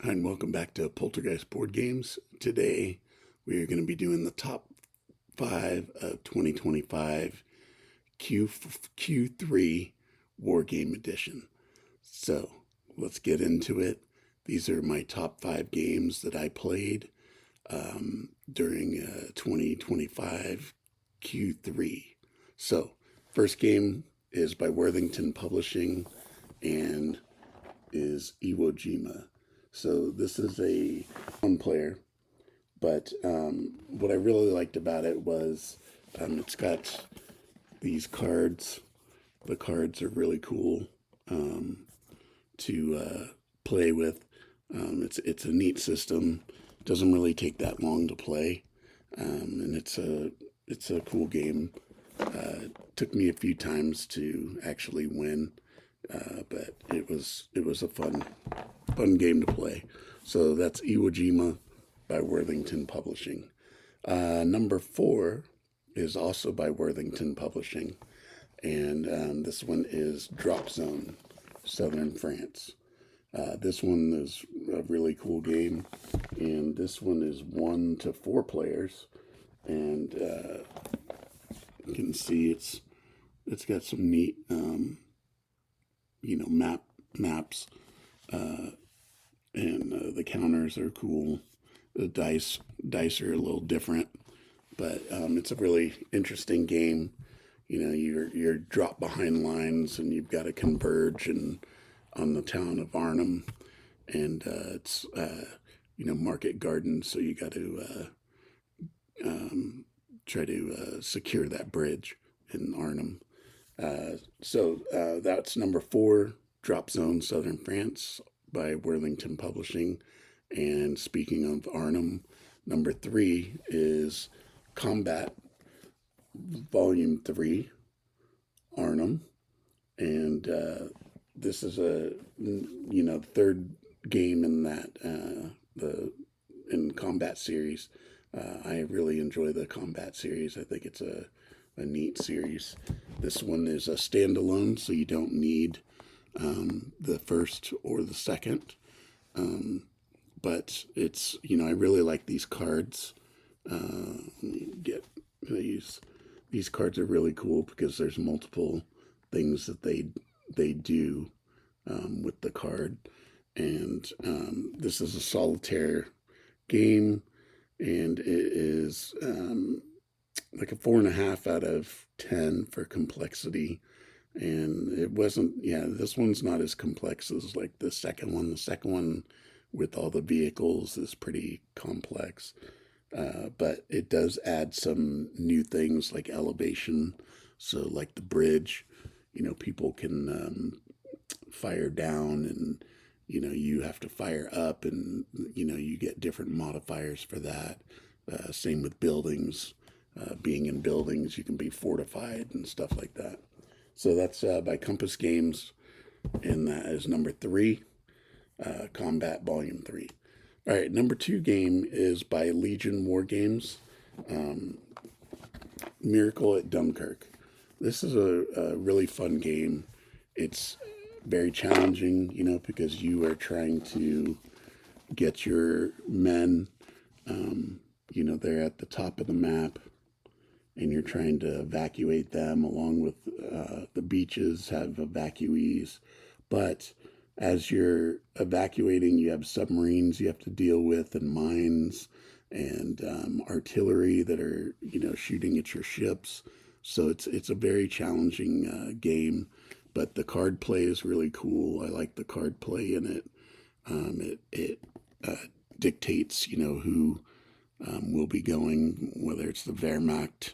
Hi, and welcome back to Poltergeist Board Games. Today, we are going to be doing the top 5 of 2025 Q3 Wargame Edition. So, let's get into it. These are my top 5 games that I played during 2025 Q3. So, first game is by Worthington Publishing and is Iwo Jima. So this is a one player, but what I really liked about it was it's got these cards. The cards are really cool to play with. It's a neat system. Doesn't really take that long to play, and it's a cool game. Took me a few times to actually win, but it was a fun game to play. So that's Iwo Jima by Worthington Publishing. Number 4 is also by Worthington Publishing, and this one is Drop Zone, Southern France. This one is a really cool game, and this one is 1 to 4 players, and you can see it's got some neat maps. And the counters are cool. The dice are a little different, but it's a really interesting game. You know, you're dropped behind lines, and you've got to converge on the town of Arnhem, and it's Market Garden, so you got to try to secure that bridge in Arnhem. So that's number 4, Drop Zone, Southern France by Worthington Publishing. And speaking of Arnhem, number 3 is Combat Volume 3, Arnhem. And this is a third game in that in Combat series. I really enjoy the Combat series. I think it's a neat series. This one is a standalone, so you don't need the first or the second. But it's, I really like these cards. Get these. These cards are really cool because there's multiple things that they do with the card. And this is a solitaire game, and it is like a 4.5 out of 10 for complexity. And it wasn't, this one's not as complex as like the second one. The second one with all the vehicles is pretty complex. But it does add some new things like elevation. So like the bridge, people can fire down, and, you have to fire up, and, you get different modifiers for that. Same with buildings. Being in buildings, you can be fortified and stuff like that. So that's by Compass Games, and that is number 3, Combat Volume 3. All right, number 2 game is by Legion Wargames, Miracle at Dunkirk. This is a really fun game. It's very challenging, because you are trying to get your men, they're at the top of the map, and you're trying to evacuate them, along with the beaches have evacuees. But as you're evacuating, you have submarines you have to deal with, and mines, and artillery that are, shooting at your ships. So it's a very challenging game, but the card play is really cool. I like the card play in it. It dictates, who will be going, whether it's the Wehrmacht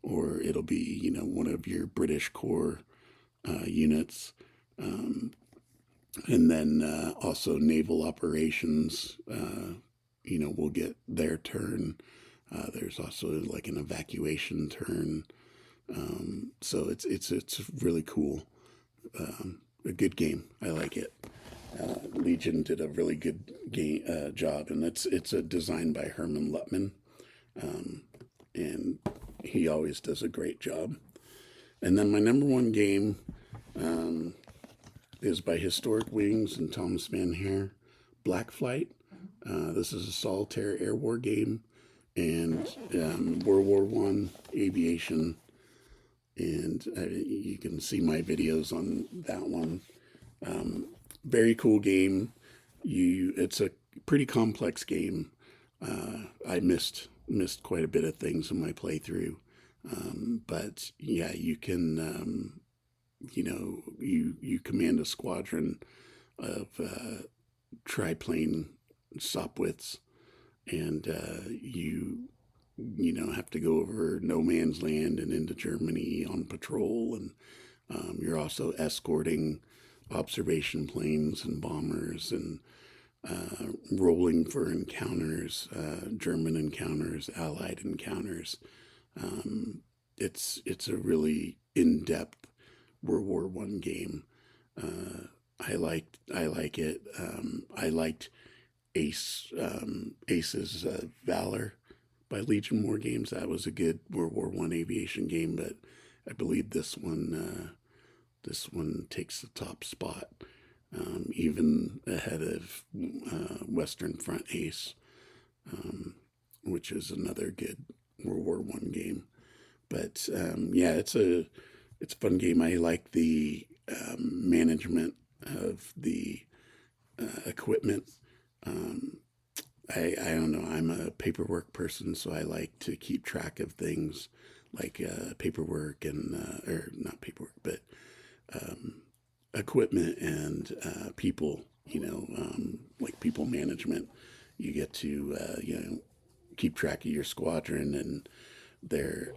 or it'll be, one of your British Corps units. And then also naval operations, will get their turn. There's also like an evacuation turn. So it's really cool. A good game. I like it. Legion did a really good job, and it's designed by Herman Luttman, and he always does a great job. And then my number 1 game is by Historic Wings and Thomas Van Hare, Black Flight. This is a solitaire air war game, and World War One aviation, and you can see my videos on that one. Very cool game. It's a pretty complex game. I missed quite a bit of things in my playthrough, but yeah, you can you command a squadron of triplane sopwiths, and you have to go over no man's land and into Germany on patrol, and you're also escorting observation planes and bombers, and rolling for encounters, German encounters, Allied encounters. It's a really in-depth World War One game. I like it. I liked Ace's Valor by Legion Wargames. That was a good World War One aviation game, but I believe this one takes the top spot, even ahead of Western Front Ace, which is another good World War One game. But yeah, it's a fun game. I like the management of the equipment. I don't know. I'm a paperwork person, so I like to keep track of things like paperwork and or not paperwork, but equipment and people. Like people management. You get to keep track of your squadron and their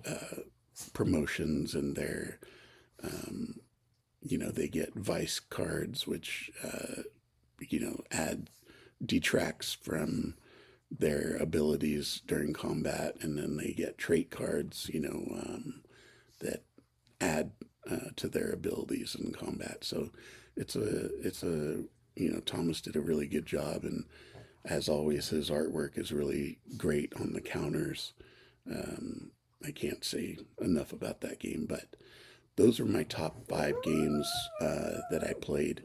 promotions and their they get vice cards, which add detracts from their abilities during combat, and then they get trait cards, that add to their abilities in combat. So it's a Thomas did a really good job, and as always, his artwork is really great on the counters. I can't say enough about that game, but those are my top 5 games that I played.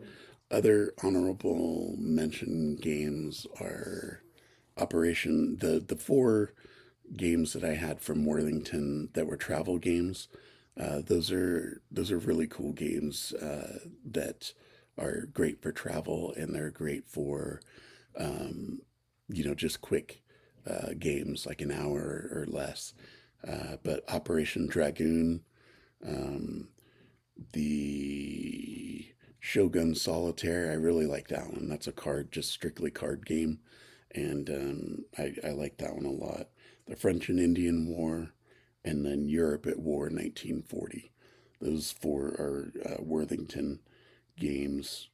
Other honorable mention games are the 4 games that I had from Worthington that were travel games. Those are really cool games that are great for travel, and they're great for just quick games like an hour or less. But Operation Dragoon, the Shogun Solitaire, I really like that one. That's just strictly card game, and I like that one a lot. The French and Indian War, and then Europe at War 1940. Those 4 are Worthington games.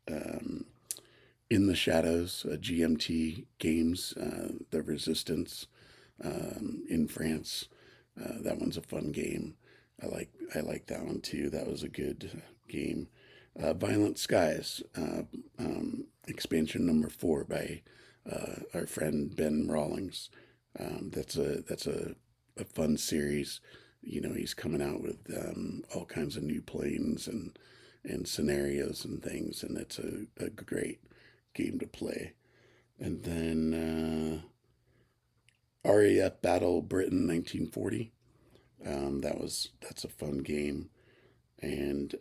In the Shadows, GMT games, The Resistance in France. That one's a fun game. I like that one too. That was a good game. Violent Skies, expansion number 4 by our friend Ben Rawlings. That's a fun series. He's coming out with all kinds of new planes and scenarios and things, and it's a great game to play. And then RAF Battle Britain 1940. That's a fun game, and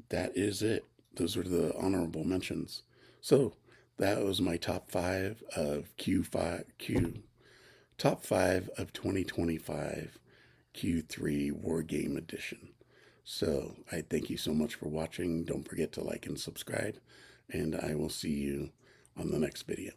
that is it. Those are the honorable mentions. So that was my top 5 of top 5 of 2025 Q3 War Game Edition. So I thank you so much for watching. Don't forget to like and subscribe, and I will see you on the next video.